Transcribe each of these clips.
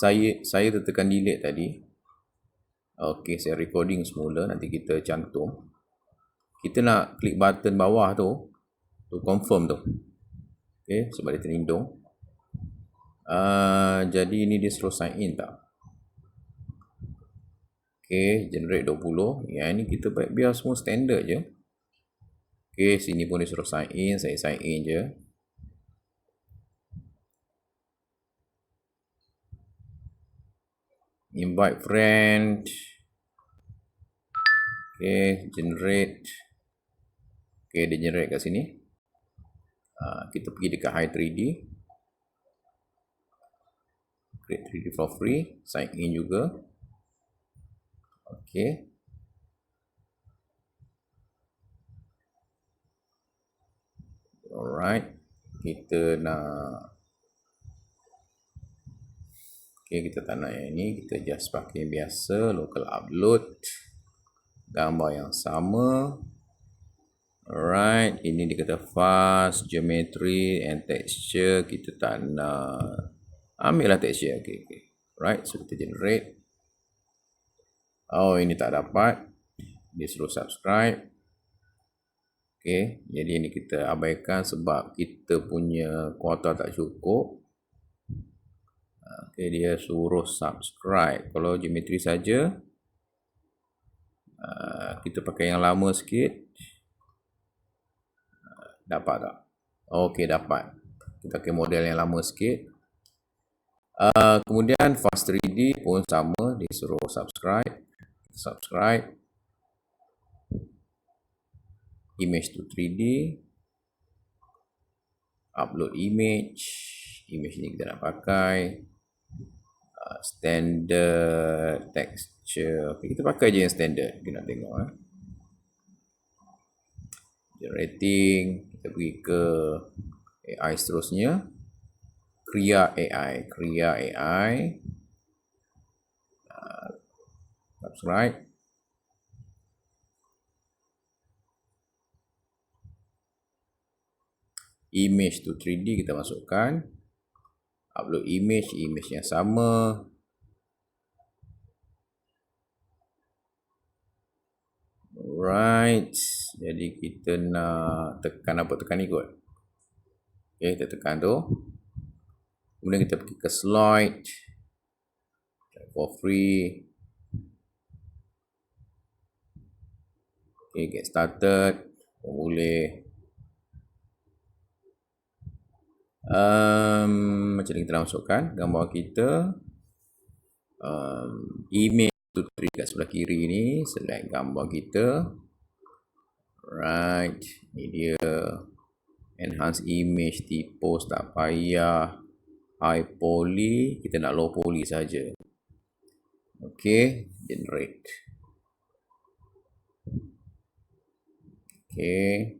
Saya tertekan delete tadi. Okey, saya recording semula, nanti kita cantum. Kita nak klik button bawah tu confirm tu. Okey, sebab dia terlindung. Jadi ini dia suruh sign in tak? Okey, generate 20. Yang ini kita biar semua standard je. Okey, sini pun dia suruh sign in, saya sign in je. Invite friend. Okay, generate. Okay, dia generate kat sini. Kita pergi dekat Hi 3D. Create 3D for free. Sign in juga. Okay. Alright. Kita nak. Okay, kita tak nak yang ini. Kita just pakai biasa. Local upload. Gambar yang sama. Alright. Ini dia kata fast, geometry and texture. Kita tak nak. Ambil lah texture. Okay. Right. So kita generate. Oh, ini tak dapat. Dia suruh subscribe. Okay. Jadi ini kita abaikan sebab kita punya kuota tak cukup. Okay. Dia suruh subscribe. Kalau geometry saja. Kita pakai yang lama sikit. Dapat tak? Okey, dapat. Kita pakai model yang lama sikit. Kemudian Fast 3D pun sama. Dia suruh subscribe. Image to 3D. Upload image. Image ni kita nak pakai. Standard texture. Okay, kita pakai je yang standard. Kita nak tengok. Generating. Kita pergi ke AI seterusnya. Kria AI. Subscribe. Image to 3D kita masukkan. Upload image yang sama. Alright. Jadi kita nak tekan apa? Tekan ikut. Okay, kita tekan tu. Kemudian kita pergi ke slide. For free. Okay, get started. Boleh. Macam ni kita nak masukkan gambar kita. Image tu kat sebelah kiri ni. Select gambar kita. Right. Ni dia. Enhance image, T-pose tak payah. High poly. Kita nak low poly saja. Okay. Generate. Okay.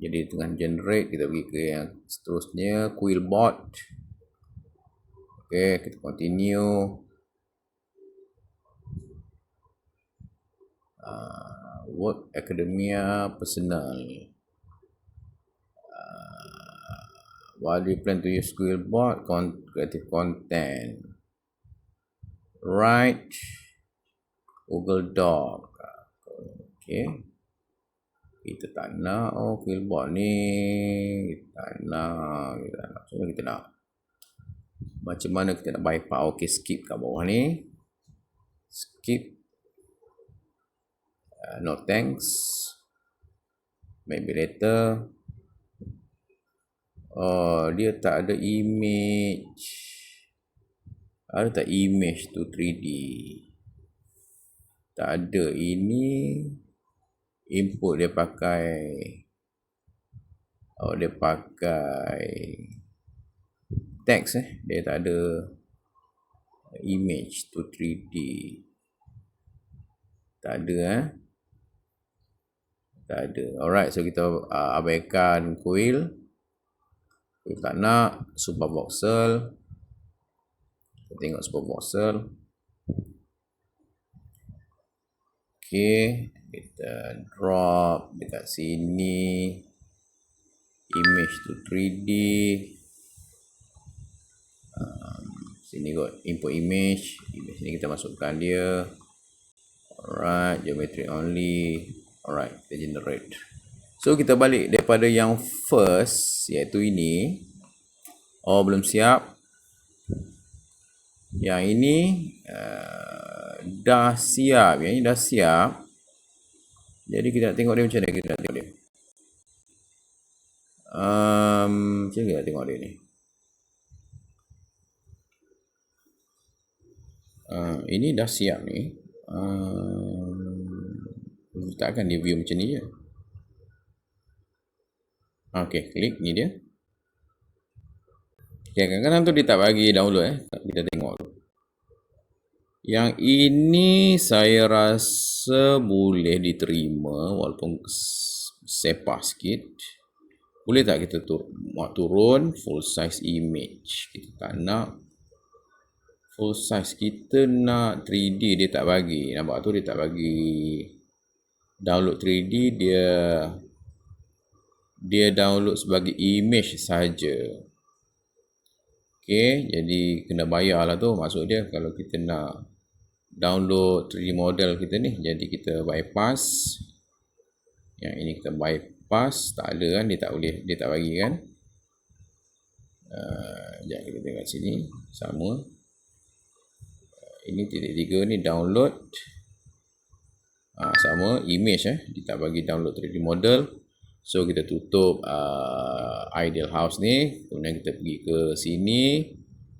Jadi tengah generate, kita pergi ke yang seterusnya, Quillbot. Okay, kita continue. Work Academia Personal. While you plan to use Quillbot, creative content. Right. Google Doc. Okay. Kita tak nak. Oh, Quillbot ni. Kita nak. Macam kita nak. Macam mana kita nak bypass. Okay, skip kat bawah ni. Skip. No thanks. Maybe later. Oh, dia tak ada image. Ada tak image tu 3D? Tak ada. Ini input dia pakai. Oh, dia pakai text Dia tak ada image to 3D. Tak ada Tak ada. Alright, so kita abaikan Quill. Kita tak nak. Super voxel. Kita tengok super voxel. Okay, kita drop dekat sini. Image to 3D. Sini kot input image ni kita masukkan dia. Alright, geometry only. Alright, kita generate. So kita balik daripada yang first, iaitu ini. Oh, belum siap. Yang ini dah siap. Yang ini dah siap. Jadi kita nak tengok dia macam mana. Kita nak tengok dia. Macam mana kita nak tengok dia ni? Ini dah siap ni. Takkan dia view macam ni je. Okay, klik ni dia. Okay, kadang-kadang tu dia tak bagi download kita tengok tu. Yang ini saya rasa boleh diterima walaupun sepah sikit. Boleh tak kita turun full size image? Kita tak nak full size, kita nak 3D, dia tak bagi. Nampak tu dia tak bagi download 3D, dia download sebagai image saja. Okey, jadi kena bayar lah tu. Maksud dia kalau kita nak download 3D model kita ni, jadi kita bypass. Yang ini kita bypass, tak ada kan, dia tak boleh, dia tak bagi kan. Sekejap kita tengok sini, sama. Ini titik 3 ni download. Sama, image dia tak bagi download 3D model. So kita tutup Ideal House ni. Kemudian kita pergi ke sini.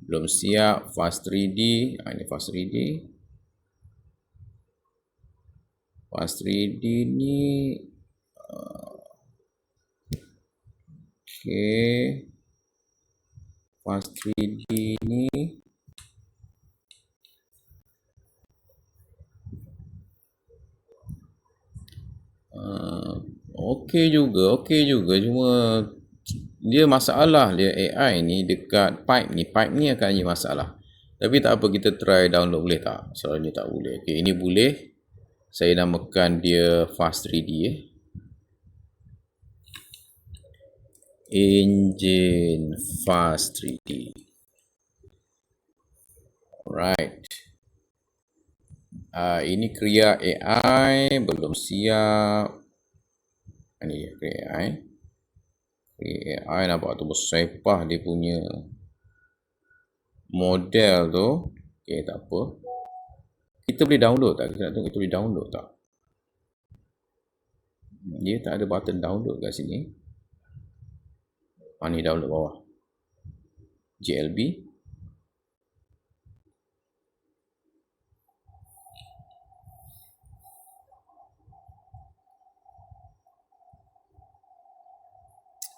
Belum siap Fast 3D. Ini Fast 3D. Fast 3D ni okay. Fast 3D ni okey juga, cuma dia masalah dia AI ni dekat pipe ni akan ada masalah. Tapi tak apa, kita try download, boleh tak? Selalunya tak boleh. Okey, ini boleh. Saya namakan dia Fast 3D Engine Fast 3D. Alright. Ini Kria AI belum siap. Ini dia Kria AI. Kria AI nampak tu bersepah dia punya model tu. Okay, tak apa. Kita boleh download tak? Kita nak tengok kita boleh download tak? Dia tak ada button download kat sini. Ni download bawah. JLB.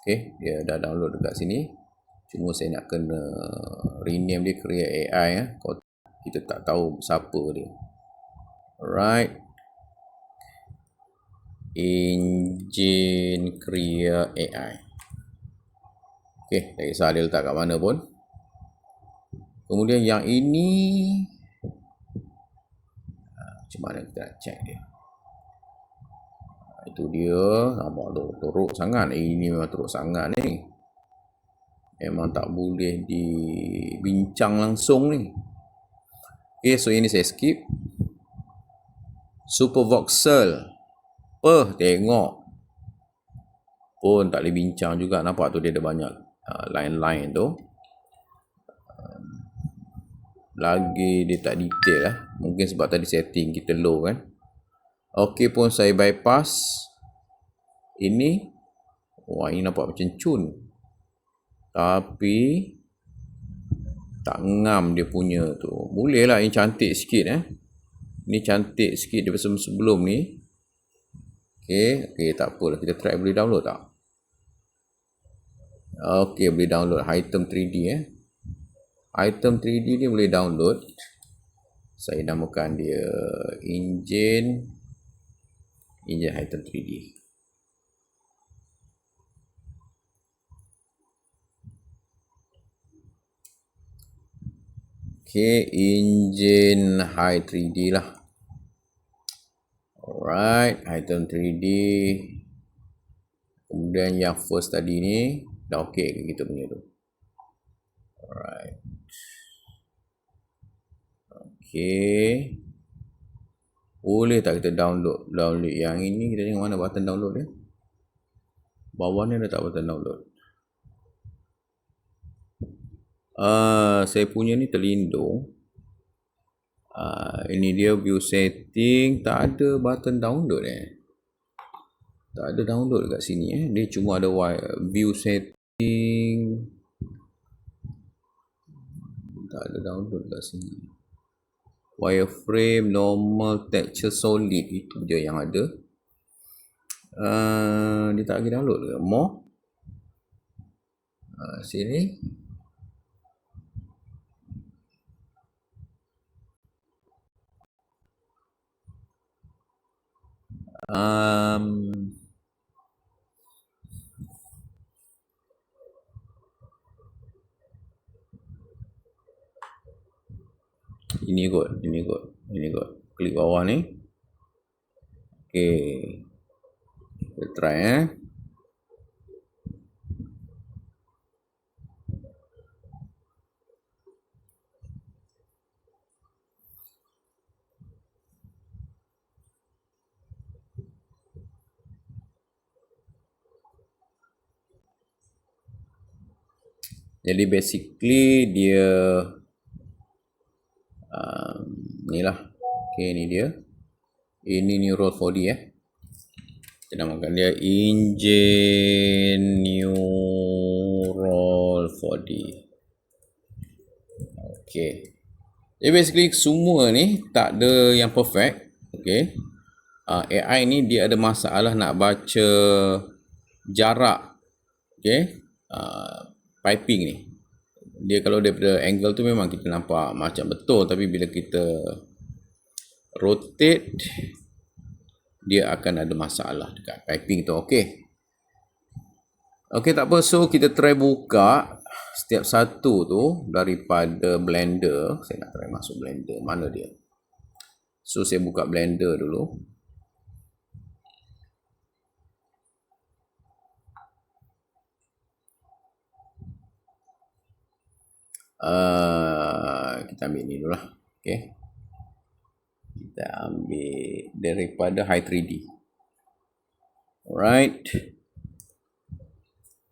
Okay, dia dah download dekat sini. Cuma saya nak kena rename dia Kria AI. Kalau kita tak tahu siapa dia. Alright. Engine Kria AI. Okay, tak kisah dia letak kat mana pun. Kemudian yang ini, macam mana kita nak check dia? Itu dia, nampak tu teruk sangat. Ini memang teruk sangat ni. Memang tak boleh dibincang langsung ni. Okay, so ini saya skip. Super Voxel. Tengok. Pun tak boleh bincang juga. Nampak tu dia ada banyak line-line tu. Lagi dia tak detail lah. Mungkin sebab tadi setting kita low kan. Okey pun saya bypass. Ini. Wah, ini nampak macam cun. Tapi tak ngam dia punya tu. Boleh lah, ini cantik sikit Ini cantik sikit daripada sebelum ni. Okey, tak apalah. Kita try boleh download tak? Okey, boleh download item 3D Item 3D ni boleh download. Saya namakan dia Engine Item 3D. Okey, Engine High 3D lah. Alright, Item 3D. Kemudian yang first tadi ni dah okey ke kita punya tu. Alright. Okey. Boleh tak kita download yang ini? Kita tengok mana button download dia. Bawah ni ada tak button download? Saya punya ni terlindung. Ini dia view setting. Tak ada button download Tak ada download kat sini Dia cuma ada view setting. Tak ada download kat sini. Wireframe, normal, texture, solid. Itu je yang ada. Dia tak lagi download ke? More. Sini. Ini kot. Klik bawah ni. Okay. Kita try Jadi basically dia ni lah. Okay, ni dia. Ini neural 4D Kita namakan dia engine neural 4D. Okay. Jadi basically semua ni tak ada yang perfect. Okay. AI ni dia ada masalah nak baca jarak. Okay. Piping ni. Dia kalau daripada angle tu memang kita nampak macam betul, tapi bila kita rotate dia akan ada masalah dekat piping tu. Okey. Okey, tak apa. So kita try buka setiap satu tu daripada Blender. Saya nak try masuk Blender. Mana dia? So saya buka Blender dulu. Kita ambil ni dulu lah. Okay. Kita ambil daripada High 3D. Alright.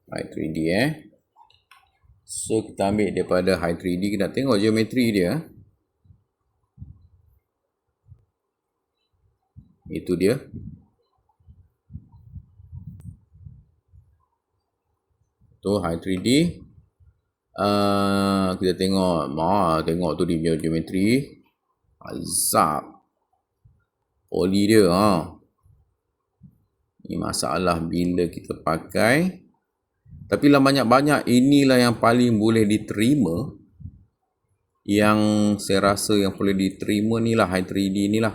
High 3D So kita ambil daripada High 3D. Kita tengok geometri dia. Itu dia. Tu High 3D. Kita tengok. Tengok tu dia geometri. Azab. Poly dia. Ini masalah bila kita pakai. Tapi lah banyak-banyak inilah yang paling boleh diterima. Yang saya rasa yang boleh diterima ni lah. High 3D ni lah.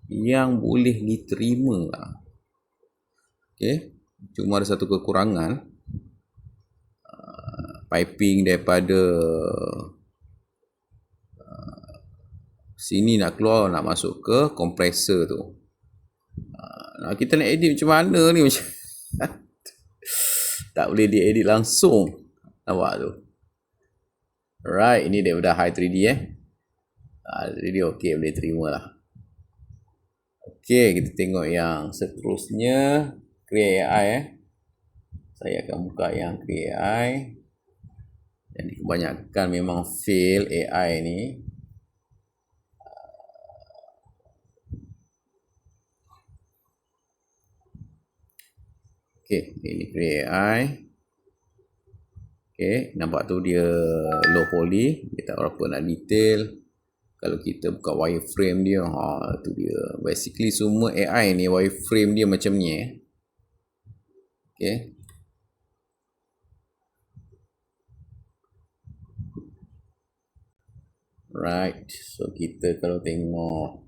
Yang boleh diterima lah. Okay. Cuma ada satu kekurangan. Piping daripada sini nak keluar, nak masuk ke kompresor tu. Kita nak edit macam mana ni? Tak boleh diedit langsung. Nampak tu. Alright, ini daripada High 3D 3D okey, boleh terima lah. Okey, kita tengok yang seterusnya. Create AI Saya akan buka yang Create AI. Jadi kebanyakan memang fail AI ni. Okay, ini Create AI. Okay, nampak tu dia low poly. Dia tak berapa nak detail. Kalau kita buka wireframe dia, tu dia. Basically semua AI ni wireframe dia macam ni. Okay. Right, so kita kalau tengok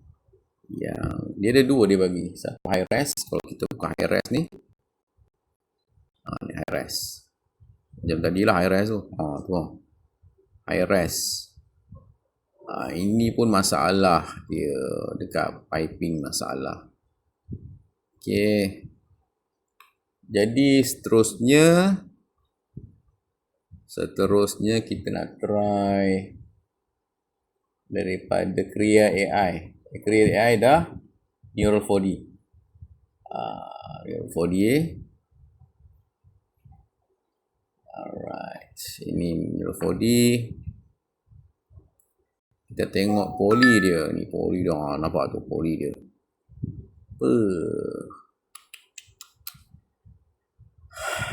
yang dia ada dua dia bagi. Satu high res. Kalau kita buka high res ni, ni high res. Macam tadi lah high res tu. Tu high res. Ini pun masalah dia dekat piping masalah. Okay. Jadi seterusnya kita nak try daripada Kria AI. Kria AI dah Neural 4D. Neural 4D. Alright, ini Neural 4D. Kita tengok poli dia. Ni poli dah, nampak tu poli dia.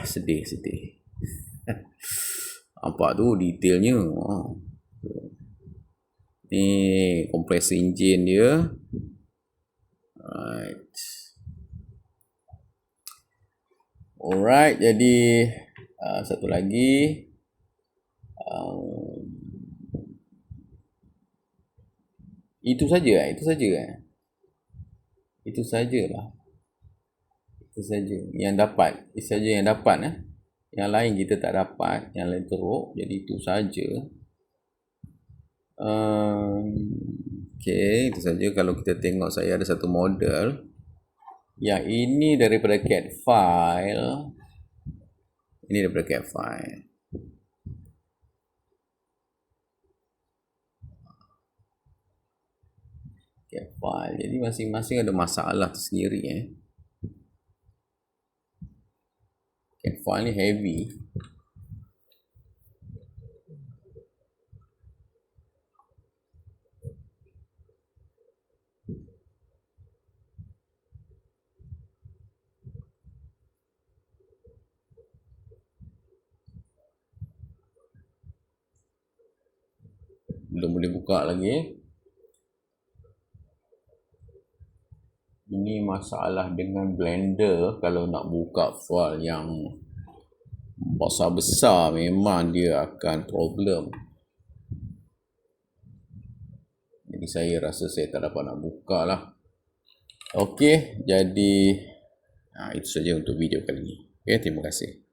Sedih. Nampak tu detailnya. Ni compressor engine dia. Alright, jadi satu lagi. Itu saja. Itu saja yang dapat. Itu saja yang dapat. Yang lain kita tak dapat. Yang lain teruk. Jadi itu saja. Okay, itu saja. Kalau kita tengok, saya ada satu model. Yang ini daripada CAD file. Ini daripada CAD file. CAD file. Jadi masing-masing ada masalah tersendiri. CAD file ni heavy. Belum boleh buka lagi. Ini masalah dengan Blender. Kalau nak buka file yang besar-besar, memang dia akan problem. Jadi saya rasa saya tak dapat nak buka lah. Okey, jadi itu saja untuk video kali ini. Okay, terima kasih.